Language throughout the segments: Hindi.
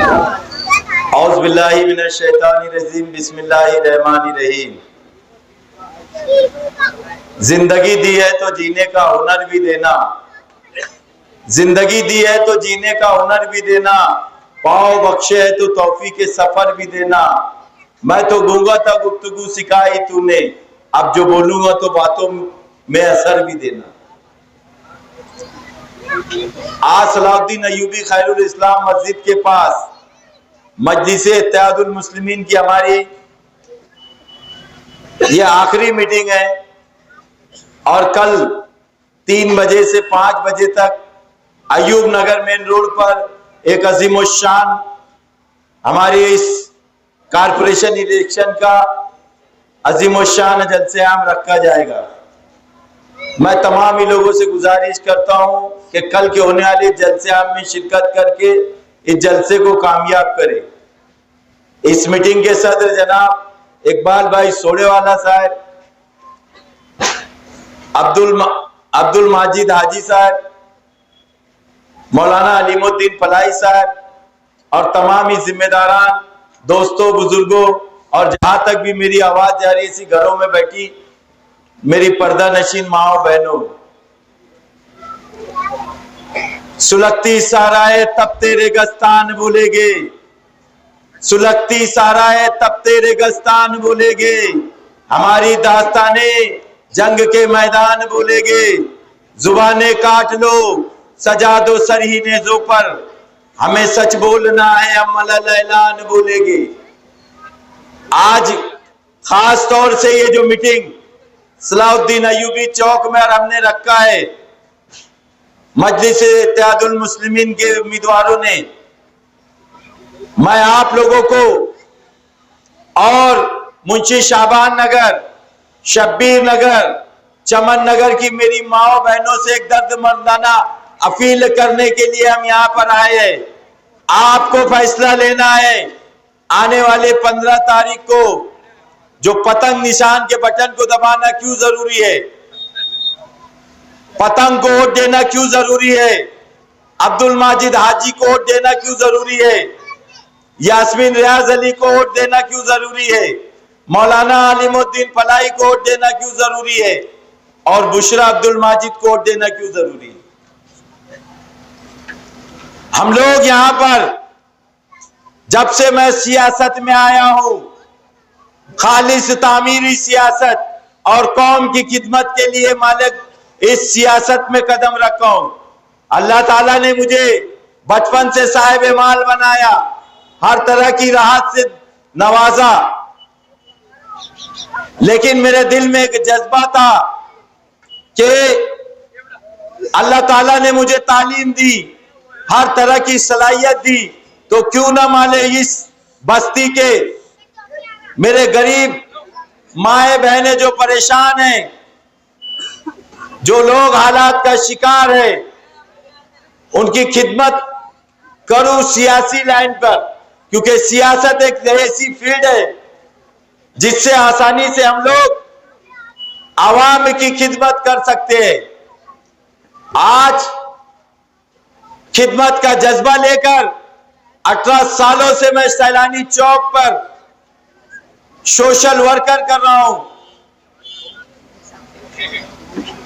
औज़ुबिल्लाहि मिनश्शैतानिर्रजीम बिस्मिल्लाहिर्रहमानिर्रहीम। जिंदगी दी है तो जीने का हुनर भी देना, जिंदगी दी है तो जीने का हुनर भी देना, पाँव बख्शे है तो तौफीक के सफर भी देना। मैं तो गूंगा था गुफ्तगू सिखाई तूने, अब जो बोलूंगा तो बातों में असर भी देना। आज सलाउद्दीन अय्यूबी खैरुल इस्लाम मस्जिद के पास मजलिसे इत्तेहादुल मुस्लिमीन की हमारी ये आखिरी मीटिंग है और कल 3 बजे से 5 बजे तक अयूब नगर मेन रोड पर एक अजीमुशान हमारी इस कारपोरेशन इलेक्शन का अजीमुशान जलसे आम रखा जाएगा। मैं तमाम ही लोगों से गुजारिश करता हूं कि कल के होने वाले जलसे आम में शिरकत करके इस जलसे को कामयाब करें। इस मीटिंग के सदर जनाब इकबाल भाई सोडेवाला साहब, अब्दुल माजिद हाजी साहब, मौलाना अलीमुद्दीन फलाई साहब और तमाम ही जिम्मेदारान दोस्तों, बुजुर्गों और जहां तक भी मेरी आवाज जा रही है, इसी घरों में बैठी मेरी पर्दा नशीन माओ बहनों, सुलगती साराए तब तेरे गस्तान भूलेगे, सुलगती साराए तब तेरे गस्तान भूलेगे, हमारी दास्ताने जंग के मैदान भूलेगे, जुबाने काट लो सजा दो सरहीने जो पर, हमें सच बोलना है हम ऐलान भूलेंगे। आज खास तौर से ये जो मीटिंग सलाउद्दीन अय्यूबी चौक में हमने रखा है, मजलिस इत्तेहादुल मुस्लिमीन के उम्मीदवारों ने, मैं आप लोगों को और मुंशी शाबान नगर, शब्बीर नगर, चमन नगर की मेरी माओ बहनों से एक दर्दमंदाना अपील करने के लिए हम यहाँ पर आए हैं। आपको फैसला लेना है आने वाले 15 तारीख को जो पतंग निशान के बटन को दबाना क्यों जरूरी है, पतंग को वोट देना क्यों जरूरी है, अब्दुल माजिद हाजी को वोट देना क्यों जरूरी है, यास्मीन रियाज अली को वोट देना क्यों जरूरी है, मौलाना अलीमुद्दीन फलाई को वोट देना क्यों जरूरी है और बुशरा अब्दुल माजिद को वोट देना क्यों जरूरी है। हम लोग यहां पर जब से मैं सियासत में आया हूं, खालिस तामीरी सियासत और कौम की खिदमत के लिए मालिक इस सियासत में कदम रखा हूं। अल्लाह ताला ने मुझे बचपन से साहिब माल बनाया, हर तरह की राहत से नवाजा, लेकिन मेरे दिल में एक जज्बा था कि अल्लाह ताला ने मुझे तालीम दी, हर तरह की सलाहियत दी, तो क्यों ना माले इस बस्ती के मेरे गरीब माए बहने जो परेशान हैं, जो लोग हालात का शिकार है, उनकी खिदमत करूं सियासी लाइन पर, क्योंकि सियासत एक ऐसी फील्ड है जिससे आसानी से हम लोग आवाम की खिदमत कर सकते हैं। आज खिदमत का जज्बा लेकर 18 सालों से मैं सैलानी चौक पर सोशल वर्कर कर रहा हूं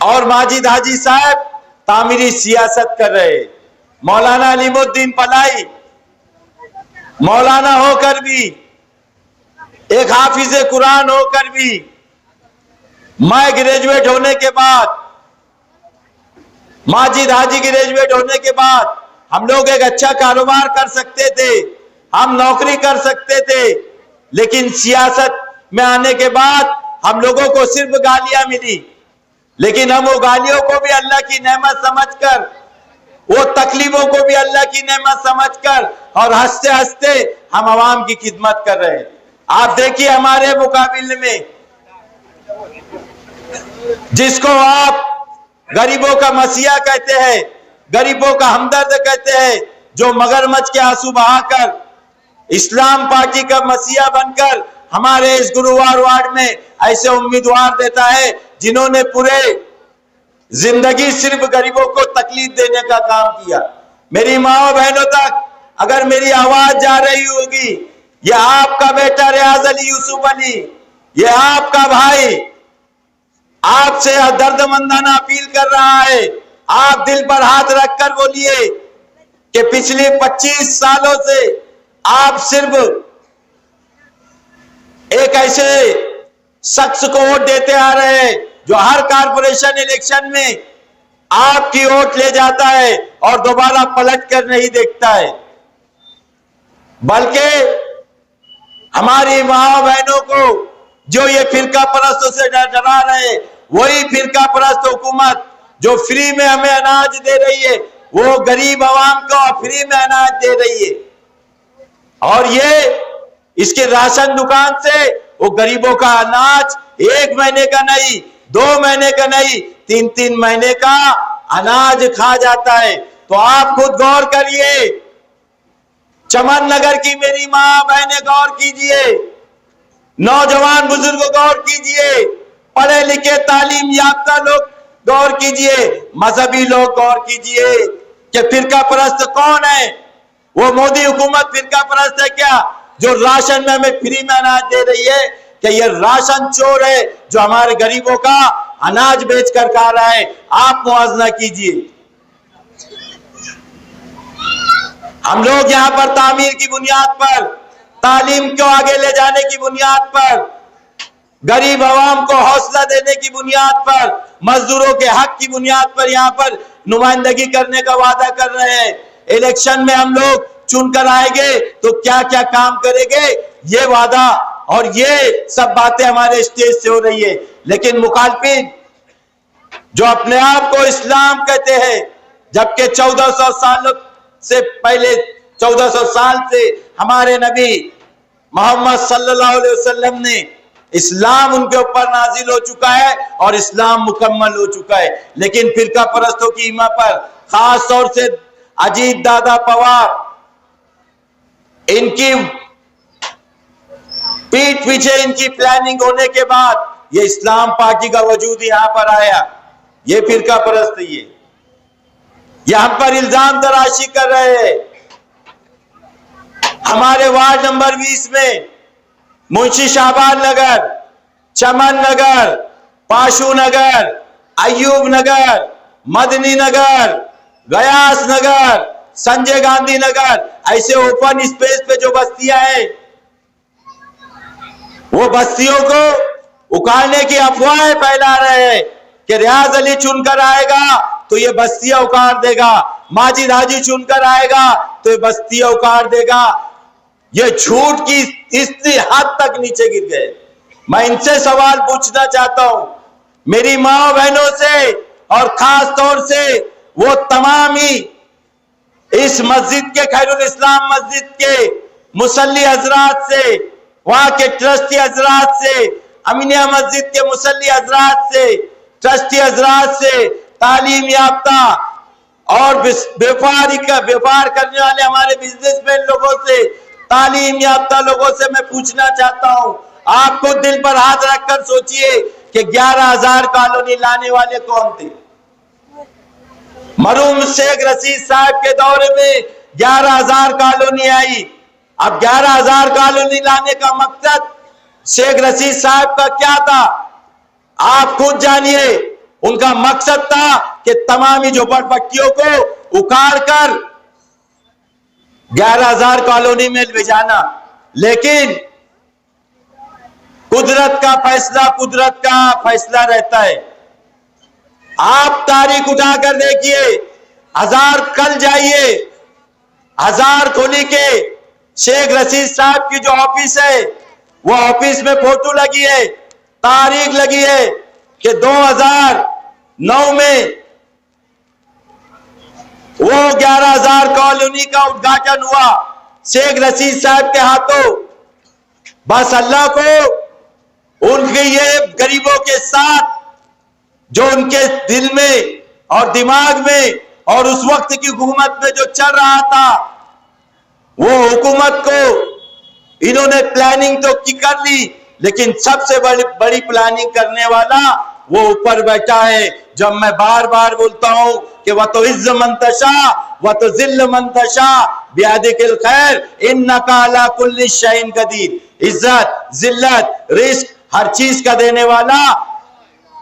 और माजिद हाजी साहब तामीरी सियासत कर रहे। मौलाना अलीमुद्दीन फलाई मौलाना होकर भी, एक हाफिज कुरान होकर भी, मैं ग्रेजुएट होने के बाद, माजिद हाजी ग्रेजुएट होने के बाद हम लोग एक अच्छा कारोबार कर सकते थे, हम नौकरी कर सकते थे, लेकिन सियासत में आने के बाद हम लोगों को सिर्फ गालियां मिली, लेकिन हम वो गालियों को भी अल्लाह की नेमत समझकर, वो तकलीफों को भी अल्लाह की नेमत समझकर और हंसते हंसते हम आवाम की खिदमत कर रहे हैं। आप देखिए हमारे मुकाबले में जिसको आप गरीबों का मसीहा कहते हैं, गरीबों का हमदर्द कहते हैं, जो मगरमच्छ के आंसू बहाकर इस्लाम पार्टी का मसीहा बनकर हमारे इस गुरुवार वार्ड में ऐसे उम्मीदवार देता है जिन्होंने पूरे जिंदगी सिर्फ गरीबों को तकलीफ देने का काम किया। मेरी माओ बहनों तक अगर मेरी आवाज जा रही होगी, ये आपका बेटा रियाज अली यूसुफ अली, ये आपका भाई आपसे दर्दमंदाना अपील कर रहा है। आप दिल पर हाथ रखकर बोलिए कि पिछले 25 सालों से आप सिर्फ एक ऐसे शख्स को वोट देते आ रहे हैं जो हर कारपोरेशन इलेक्शन में आपकी वोट ले जाता है और दोबारा पलट कर नहीं देखता है, बल्कि हमारी माँ बहनों को जो ये फिरका परस्तों से डरा रहे, वही फिरका परस्त हुकूमत जो फ्री में हमें अनाज दे रही है, वो गरीब आवाम को फ्री में अनाज दे रही है। और ये इसके राशन दुकान से वो गरीबों का अनाज 1 महीने का नहीं, 2 महीने का नहीं, 3-3 महीने का अनाज खा जाता है। तो आप खुद गौर करिए, चमन नगर की मेरी माँ बहनें गौर कीजिए, नौजवान बुजुर्ग गौर कीजिए, पढ़े लिखे तालीम याफ्ता लोग गौर कीजिए, मजहबी लोग गौर कीजिए कि फिरका परस्त कौन है। वो मोदी हुकूमत फिरका परस्त है क्या, जो राशन में हमें फ्री में अनाज दे रही है? कि ये राशन चोर है जो हमारे गरीबों का अनाज बेच कर खा रहा है। आप मुआवजा कीजिए। हम लोग यहाँ पर तामीर की बुनियाद पर, तालीम को आगे ले जाने की बुनियाद पर, गरीब आवाम को हौसला देने की बुनियाद पर, मजदूरों के हक की बुनियाद पर यहाँ पर नुमाइंदगी करने का वादा कर रहे हैं। इलेक्शन में हम लोग चुनकर आएंगे तो क्या क्या काम करेंगे, ये वादा और ये सब बातें हमारे स्टेज से हो रही है। लेकिन मुखालफिन जो अपने आप को इस्लाम कहते हैं, जबकि 1400 साल से पहले, 1400 साल से हमारे नबी मोहम्मद सल्लल्लाहु अलैहि वसल्लम ने इस्लाम उनके ऊपर नाजिल हो चुका है और इस्लाम मुकम्मल हो चुका है। लेकिन फिरका परस्तों की ईमा पर, खास तौर से अजीत दादा पवार, इनकी पीठ पीछे इनकी प्लानिंग होने के बाद ये इस्लाम पार्टी का वजूद यहां पर आया। ये फिरका परस्त ये हम पर इल्जाम तराशी कर रहे हैं। हमारे वार्ड नंबर 20 में मुंशी शाहबान नगर, चमन नगर, पाशु नगर, अयूब नगर, मदनी नगर, गयास नगर, संजय गांधी नगर, ऐसे ओपन स्पेस पे जो बस्तियां हैं, वो बस्तियों को उखाड़ने की अफवाहें फैला रहे हैं कि रियाज अली चुनकर आएगा तो ये बस्तियां उखाड़ देगा, माजिद हाजी चुनकर आएगा तो ये बस्तियां उखाड़ देगा। ये झूठ की इतनी हद तक नीचे गिर गए। मैं इनसे सवाल पूछना चाहता हूं, मेरी माँ बहनों से और खास तौर से वो तमाम ही इस मस्जिद के, खैरुल इस्लाम मस्जिद के मुसल्ली हजरात से, वहां के ट्रस्टी हजरात से, अमीनिया मस्जिद के मुसल्ली हजरात से, ट्रस्टी हजरात से, तालीम याफ्ता और व्यापार करने वाले हमारे बिजनेसमैन लोगों से, तालीम याफ्ता लोगों से मैं पूछना चाहता हूं, आपको दिल पर हाथ रखकर सोचिए कि 11,000 कॉलोनी लाने वाले कौन थे? मरहूम शेख रशीद साहब के दौरे में 11,000 कॉलोनी आई। अब 11,000 कॉलोनी लाने का मकसद शेख रशीद साहब का क्या था? आप खुद जानिए। उनका मकसद था कि तमामी झोपड़पट्टियों को उखाड़ कर 11,000 कॉलोनी में भेजाना। लेकिन कुदरत का फैसला रहता है। आप तारीख उठाकर देखिए, हजार कल जाइए, हजार खोली के शेख रशीद साहब की जो ऑफिस है, वो ऑफिस में फोटो लगी है, तारीख लगी है कि 2009 में वो 11,000 कॉलोनी का उद्घाटन हुआ शेख रशीद साहब के हाथों। बस अल्लाह को उनके ये गरीबों के साथ जो उनके दिल में और दिमाग में और उस वक्त की हुकूमत में जो चल रहा था, वो हुकूमत को इन्होंने प्लानिंग तो की कर ली, लेकिन सबसे बड़ी प्लानिंग करने वाला वो ऊपर बैठा है। जब मैं बार बार बोलता हूं कि वह तो इज्ज मंतशा, वह तो जिल्ल मंतशा, बियदिकिल खैर इन्नका अला कुल्लि शैइन कदीर। इज्जत, जिल्लत, रिस्क, हर चीज का देने वाला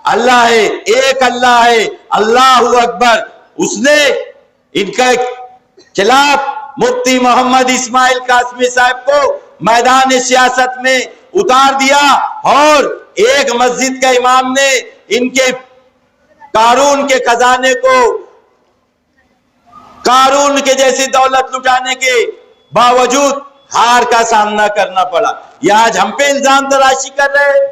अल्लाह है, एक अल्लाह है, अल्लाहु अकबर। उसने इनके खिलाफ मुफ्ती मोहम्मद इस्माइल कासमी साहब को मैदान सियासत में उतार दिया और एक मस्जिद का इमाम ने इनके कारून के खजाने को, कारून के जैसी दौलत लुटाने के बावजूद हार का सामना करना पड़ा। ये आज हम पे इल्जाम तराशी कर रहे हैं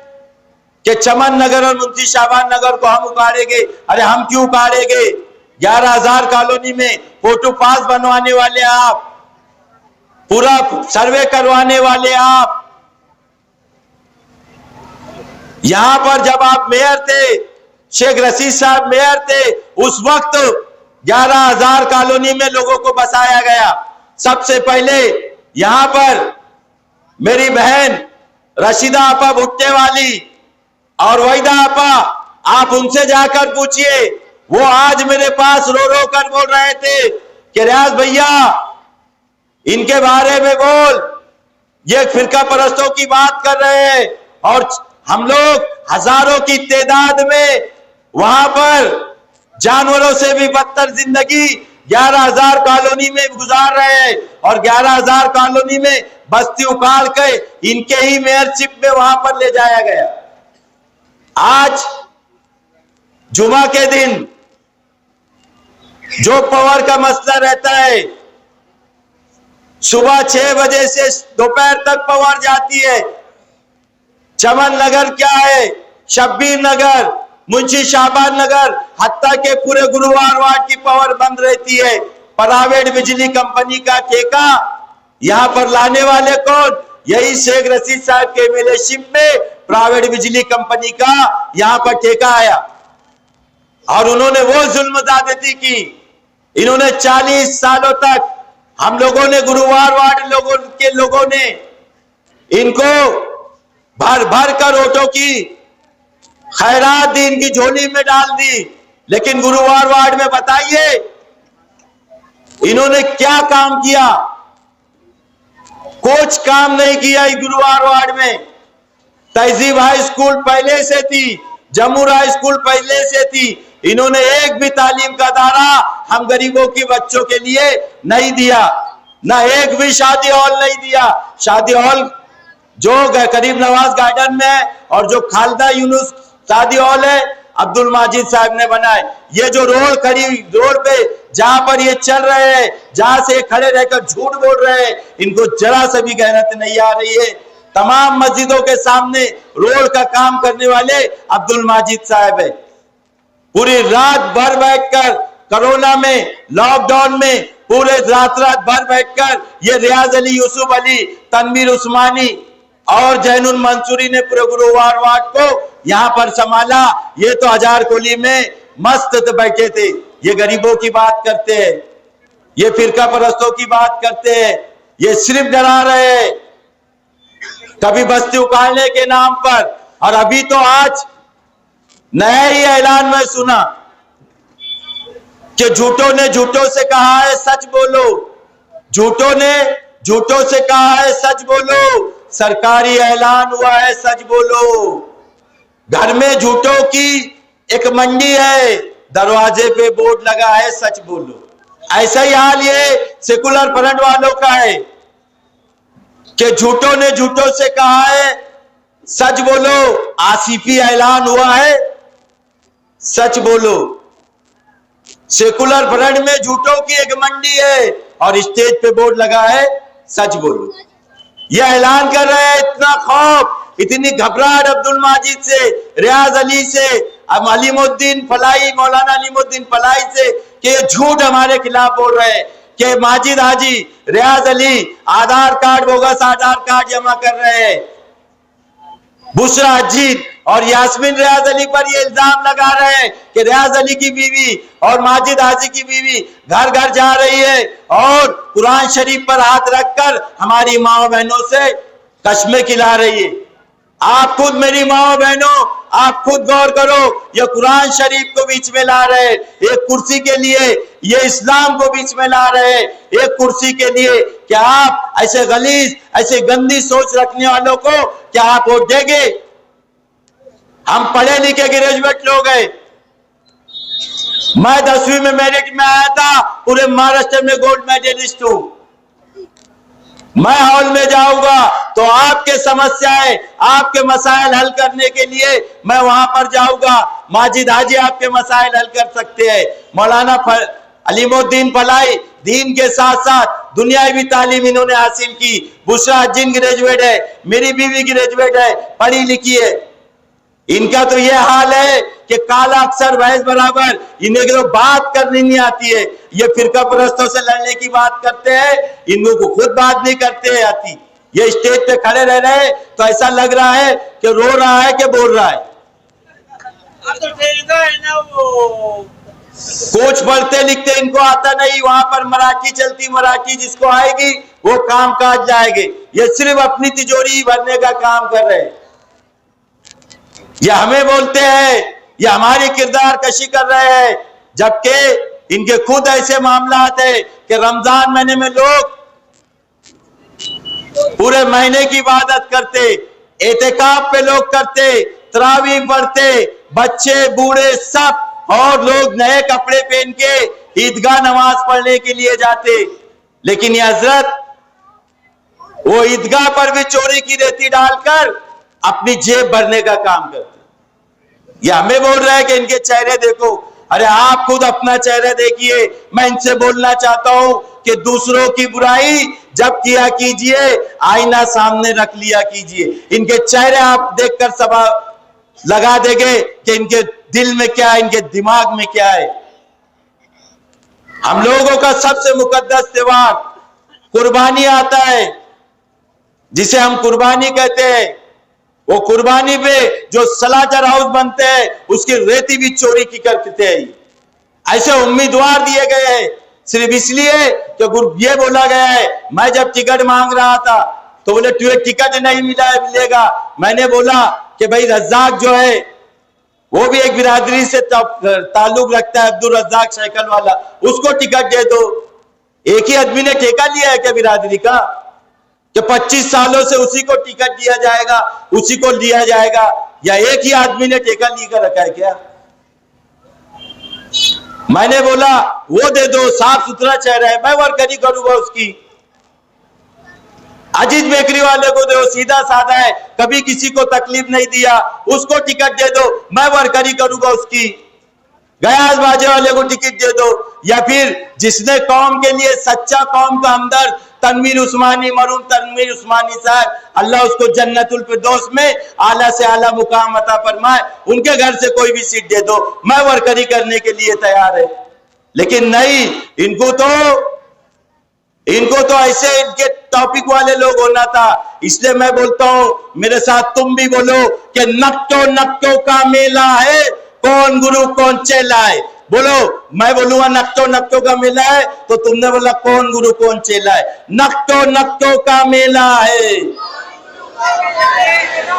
कि चमन नगर और मुंशी शाबान नगर को हम उखाड़ेंगे। अरे हम क्यों उखाड़ेंगे? 11,000 कॉलोनी में फोटो पास बनवाने वाले आप, पूरा सर्वे करवाने वाले आप। यहां पर जब आप मेयर थे, शेख रशीद साहब मेयर थे, उस वक्त 11,000 कॉलोनी में लोगों को बसाया गया। सबसे पहले यहां पर मेरी बहन रशीदा आपा भुट्टे वाली और वहीदा आपा, आप उनसे जाकर पूछिए, वो आज मेरे पास रो रो कर बोल रहे थे कि रियाज भैया इनके बारे में बोल, ये फिरका परस्तों की बात कर रहे हैं। और हम लोग हजारों की तादाद में वहां पर जानवरों से भी बदतर जिंदगी 11,000 कॉलोनी में गुजार रहे हैं और 11,000 कॉलोनी में बस्ती उखाड़ के इनके ही मेयरशिप में वहां पर ले जाया गया। आज जुमा के दिन जो पावर का मसला रहता है, सुबह 6 बजे से दोपहर तक पावर जाती है। चमन नगर क्या है, शब्बीर नगर, मुंशी शाबान नगर, हत्ता के पूरे गुरुवार वार्ड की पावर बंद रहती है। प्राइवेट बिजली कंपनी का ठेका यहां पर लाने वाले कौन? यही शेख रशीद साहब के एमएलएशिप में प्राइवेट बिजली कंपनी का यहां पर ठेका आया और उन्होंने वो जुल्म ज्यादती की। इन्होंने 40 सालों तक हम लोगों ने, गुरुवार वार्ड लोगों ने इनको भर भर कर वोटों की खैरात दी, इनकी झोली में डाल दी। लेकिन गुरुवार वार्ड में बताइए इन्होंने क्या काम किया? कुछ काम नहीं किया। गुरुवार वार्ड में तहजीब हाई स्कूल पहले से थी, जमूर हाई स्कूल पहले से थी। इन्होंने एक भी तालीम का दायरा हम गरीबों के बच्चों के लिए नहीं दिया, ना एक भी शादी हॉल नहीं दिया। शादी हॉल जो करीब नवाज गार्डन में है और जो खालदा यूनुस शादी हॉल है, अब्दुल माजिद साहब ने बनाए। ये जो रोड पे जहां पर ये चल रहे हैं, जहां से खड़े रहकर झूठ बोल रहे हैं, इनको जरा से भी गैरत नहीं आ रही है। तमाम मस्जिदों के सामने रोड का काम करने वाले अब्दुल माजिद साहब है। पूरी रात भर बैठकर कोरोना में, लॉकडाउन में पूरे रात भर बैठकर ये रियाज अली, यूसुफ अली, तनवीर उस्मानी और जैनुल मंसूरी ने पूरे गुरुवार वार्ड को यहां पर संभाला। ये तो हजार कोली में मस्त बैठे थे। ये गरीबों की बात करते हैं, ये फिरका परस्तों की बात करते हैं, ये सिर्फ डरा रहे हैं कभी बस्ती उखाड़ने के नाम पर। और अभी तो आज नया ही ऐलान में सुना कि झूठों ने झूठों से कहा है सच बोलो, झूठों ने झूठों से कहा है सच बोलो। सरकारी ऐलान हुआ है सच बोलो। घर में झूठों की एक मंडी है, दरवाजे पे बोर्ड लगा है सच बोलो। ऐसा ही हाल ये सेकुलर फ्रंट वालों का है कि झूठों ने झूठों से कहा है सच बोलो। आसिफी ऐलान हुआ है सच बोलो। सेकुलर फ्रंट में झूठों की एक मंडी है और स्टेज पे बोर्ड लगा है सच बोलो। यह ऐलान कर रहे हैं। इतना खौफ, इतनी घबराहट अब्दुल माजिद से, रियाज अली से, अलीमुद्दीन फलाई, मौलाना अलीमुद्दीन फलाई से कि ये झूठ हमारे खिलाफ बोल रहे हैं कि माजिद हाजी, रियाज अली आधार कार्ड, बोगस आधार कार्ड जमा कर रहे हैं। बुशरा अजीत और यास्मीन रियाज अली पर ये इल्जाम लगा रहे हैं कि रियाज अली की बीवी और माजिद हाजी की बीवी घर घर जा रही है और कुरान शरीफ पर हाथ रखकर हमारी माँ बहनों से कस्में खिला रही है। आप खुद मेरी माओ बहनों, आप खुद गौर करो, ये कुरान शरीफ को बीच में ला रहे, एक कुर्सी के लिए ये इस्लाम को बीच में ला रहे, एक कुर्सी के लिए। क्या आप ऐसे गलीज, ऐसे गंदी सोच रखने वालों को क्या आप वोट देंगे? हम पढ़े लिखे ग्रेजुएट लोग हैं। मैं 10वीं में मेरिट में आया था, पूरे महाराष्ट्र में गोल्ड मेडलिस्ट हूं। मैं हॉल में जाऊंगा तो आपके समस्याएं, आपके मसाइल हल करने के लिए मैं वहां पर जाऊंगा। माजिद हाजी आपके मसाइल हल कर सकते हैं। मौलाना अलीमुद्दीन फलाई दीन के साथ साथ दुनियावी तालीम इन्होंने हासिल की। बुशरा जिन ग्रेजुएट है, मेरी बीवी ग्रेजुएट है, पढ़ी लिखी है। इनका तो यह हाल है कि काला अक्षर भैंस बराबर, इन्हें तो बात करनी नहीं आती है। ये फिरका परस्तों से लड़ने की बात करते हैं, इनको खुद बात नहीं करते आती। ये स्टेज पे खड़े रह रहे तो ऐसा लग रहा है कि रो रहा है कि बोल रहा है। कुछ पढ़ते लिखते इनको आता नहीं, वहां पर मराठी चलती, मराठी जिसको आएगी वो काम काज जाएंगे। ये सिर्फ अपनी तिजोरी भरने का काम कर रहे हैं। ये हमें बोलते हैं, ये हमारी किरदार कशी कर रहे हैं, जबकि इनके खुद ऐसे मामलात है कि रमजान महीने में लोग पूरे महीने की इबादत करते, एहतिकाफ पे लोग करते, तरावी पढ़ते, बच्चे बूढ़े सब, और लोग नए कपड़े पहन के ईदगाह नमाज पढ़ने के लिए जाते। लेकिन ये हजरत वो ईदगाह पर भी चोरी की रेती डालकर अपनी जेब भरने का काम करते। ये हमें बोल रहा है कि इनके चेहरे देखो। अरे आप खुद अपना चेहरा देखिए। मैं इनसे बोलना चाहता हूं कि दूसरों की बुराई जब किया कीजिए, आईना सामने रख लिया कीजिए। इनके चेहरे आप देखकर सब लगा देंगे कि इनके दिल में क्या है, इनके दिमाग में क्या है। हम लोगों का सबसे मुकद्दस त्योहार कुर्बानी आता है, जिसे हम कुर्बानी कहते हैं। वो कुर्बानी पे जो सलाटर हाउस बनते हैं, उसकी रेती भी चोरी की करते हैं। ऐसे उम्मीदवार दिए गए हैं सिर्फ इसलिए कि ये बोला गया है। मैं जब टिकट मांग रहा था तो बोले तुझे टिकट नहीं मिलेगा। मैंने बोला कि भाई रज्जाक जो है वो भी एक बिरादरी से ताल्लुक रखता है, अब्दुल रज्जाक साइकिल वाला, उसको टिकट दे दो। एक ही आदमी ने ठेका लिया है क्या बिरादरी का कि 25 सालों से उसी को टिकट दिया जाएगा, उसी को दिया जाएगा? या एक ही आदमी ने ठेका लेकर रखा है क्या? मैंने बोला वो दे दो, साफ सुथरा चेहरा है, मैं वर्करी करूंगा उसकी। अजीज बेकरी वाले को दो, सीधा साधा है, कभी किसी को तकलीफ नहीं दिया, उसको टिकट दे दो, मैं वर्करी करूंगा उसकी। गयास बाजे वाले को टिकट दे दो। या फिर जिसने कौम के लिए सच्चा कौम का हमदर्द तनवीर उस्मानी, मरूम तनवीर उस्मानी साहब, अल्लाह उसको जन्नतुल फिरदौस में आला से आला मुकाम अता फरमाए, उनके घर से कोई भी सीट दे दो, मैं वर्करी करने के लिए तैयार है। लेकिन नहीं, इनको तो ऐसे इनके टॉपिक वाले लोग होना था। इसलिए मैं बोलता हूं, मेरे साथ तुम भी बोलो कि नक्तो नक्तो का मेला है, कौन गुरु कौन चेला है। बोलो, मैं बोलूंगा नक्तो नक्तो का मेला है तो तुमने बोला कौन गुरु कौन चेला है। नक्तो नक्तो का मेला है,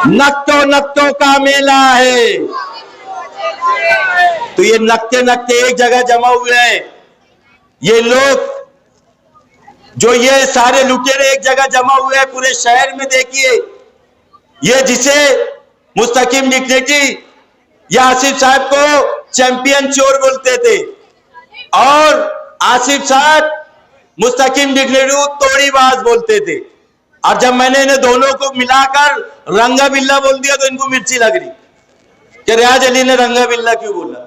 नक्तो नक्तो का मेला है। तो ये नक्ते नक्ते एक जगह जमा हुए हैं। ये लोग जो ये सारे लुटेरे एक जगह जमा हुए हैं पूरे शहर में। देखिए, ये जिसे मुस्तकीम डिक्टेटी या आसिफ साहब को चैंपियन चोर बोलते थे, और आसिफ साहब मुस्तकीम डिक्टेटी तोड़ीबाज बोलते थे। और जब मैंने इन्हें दोनों को मिलाकर रंगा बिल्ला बोल दिया तो इनको मिर्ची लग रही कि रियाज अली ने रंगा बिल्ला क्यों बोला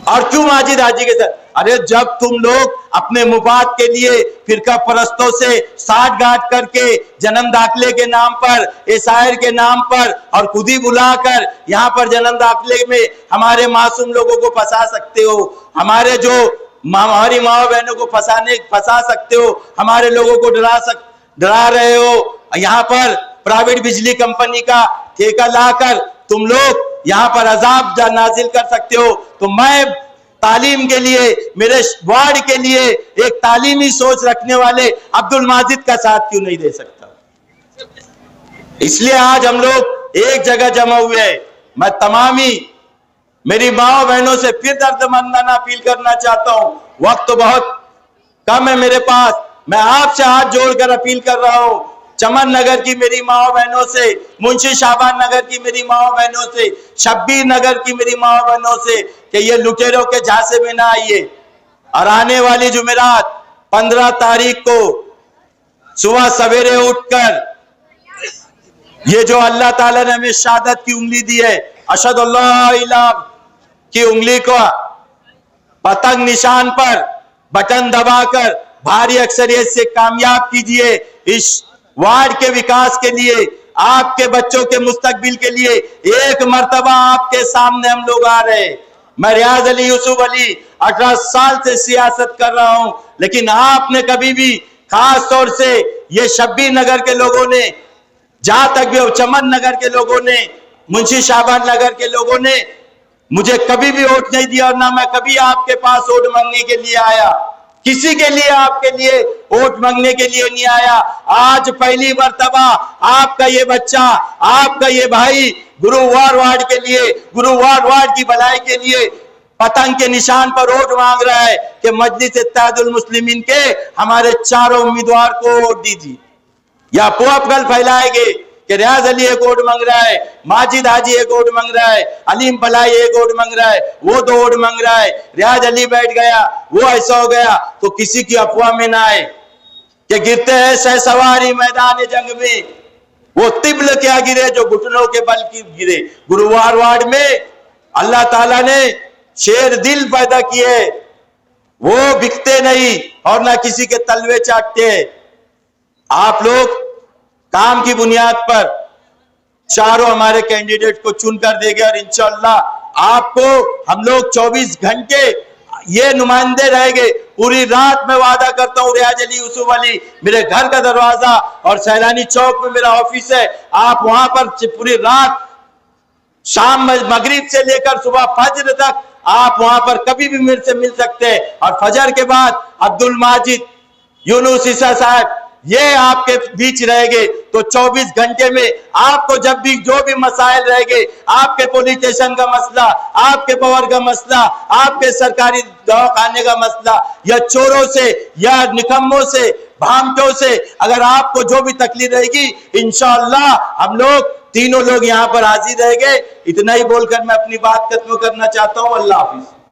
और क्यों माजिद हाजी के साथ। अरे जब तुम लोग अपने मुफाद के लिए फिरका परस्तों से साठ गांठ करके जन्म दाखिले के नाम पर, एसायर के नाम पर, और खुद ही बुलाकर यहाँ पर जन्म दाखिले में हमारे मासूम लोगों को फंसा सकते हो, हमारे जो हमारी माँ बहनों को फंसा सकते हो, हमारे लोगों को डरा रहे हो। यहाँ पर प्राइवेट बिजली कंपनी का ठेका लाकर तुम लोग यहाँ पर अजाब नाजिल कर सकते हो। तो मैं तालीम के लिए, मेरे वार्ड के लिए एक तालीमी सोच रखने वाले अब्दुल माजिद का साथ क्यों नहीं दे सकता? इसलिए आज हम लोग एक जगह जमा हुए हैं। मैं तमामी मेरी माओ बहनों से फिर दर्दमंदाना अपील करना चाहता हूं। वक्त तो बहुत कम है मेरे पास, मैं आपसे हाथ जोड़कर अपील कर रहा हूं, चमन नगर की मेरी माओ बहनों से, मुंशी शाबान नगर की मेरी माओ बहनों से, शब्बीर नगर की मेरी माओ बहनों से कि ये लुटेरों के झांसे में ना आइए। और आने वाली जुमेरात 15 तारीख को सुबह सवेरे उठकर ये जो अल्लाह ताला ने हमें शहादत की उंगली दी है, अशहदु अल्ला इलाहा की उंगली को पतंग निशान पर बटन दबाकर भारी अक्सरियत से कामयाब कीजिए। इस वार्ड के विकास के लिए, आपके बच्चों के मुस्तकबिल के लिए एक मर्तबा आपके सामने हम लोग आ रहे हैं। मैं रियाज अली यूसुफ अली 18 साल से सियासत कर रहा हूं, लेकिन आपने कभी भी, खास तौर से ये शब्बीर नगर के लोगों ने, जहां तक भी चमन नगर के लोगों ने, मुंशी शाबान नगर के लोगों ने मुझे कभी भी वोट नहीं दिया और ना मैं कभी आपके पास वोट मांगने के लिए आया। किसी के लिए आपके लिए वोट मांगने के लिए नहीं आया। आज पहली मर्तबा आपका ये बच्चा, आपका ये भाई गुरुवार वार्ड के लिए, गुरुवार वार्ड की भलाई के लिए पतंग के निशान पर वोट मांग रहा है कि मजलिस इत्तेहादुल मुस्लिमीन के हमारे चारों उम्मीदवार को वोट दीजिए। या अफवाह फैलाएंगे कि रियाज अली एक वोट मांग रहा है, माजिद हाजी एक वोट मांग रहा है, अलीम पलाई एक वोट मांग रहा है, वो 2 वोट मांग रहा है, रियाज अली बैठ गया, वो ऐसा हो गया। तो किसी की अफवाह में ना आए कि गिरते हैं सहसवारी मैदान जंग में, वो तिबल क्या गिरे जो घुटनों के बल की गिरे। गुरुवार वार्ड में अल्लाह ताला ने शेर दिल पैदा किए, वो बिकते नहीं और ना किसी के तलवे चाटते। आप लोग काम की बुनियाद पर चारों हमारे कैंडिडेट को चुनकर देंगे और इंशाअल्लाह आपको हम लोग 24 घंटे ये नुमाइंदे रहेंगे। पूरी रात मैं वादा करता हूं, रियाज अली यूसुफ अली मेरे घर का दरवाजा और सैलानी चौक में मेरा ऑफिस है, आप वहां पर पूरी रात शाम मगरिब से लेकर सुबह फजर तक आप वहां पर कभी भी मेरे से मिल सकते हैं। और फजर के बाद अब्दुल माजिद, यूनुस ईसा साहब ये आपके बीच रहेंगे। तो 24 घंटे में आपको जब भी जो भी मसाइल रहेंगे, आपके पुलिस स्टेशन का मसला, आपके पावर का मसला, आपके सरकारी दवाखाने का मसला, या चोरों से या निकम्मों से, भामटों से, अगर आपको जो भी तकलीफ रहेगी, इंशाअल्लाह हम लोग तीनों लोग यहाँ पर हाजिर रहेंगे। इतना ही बोलकर मैं अपनी बात खत्म करना चाहता हूँ। अल्लाह हाफिज।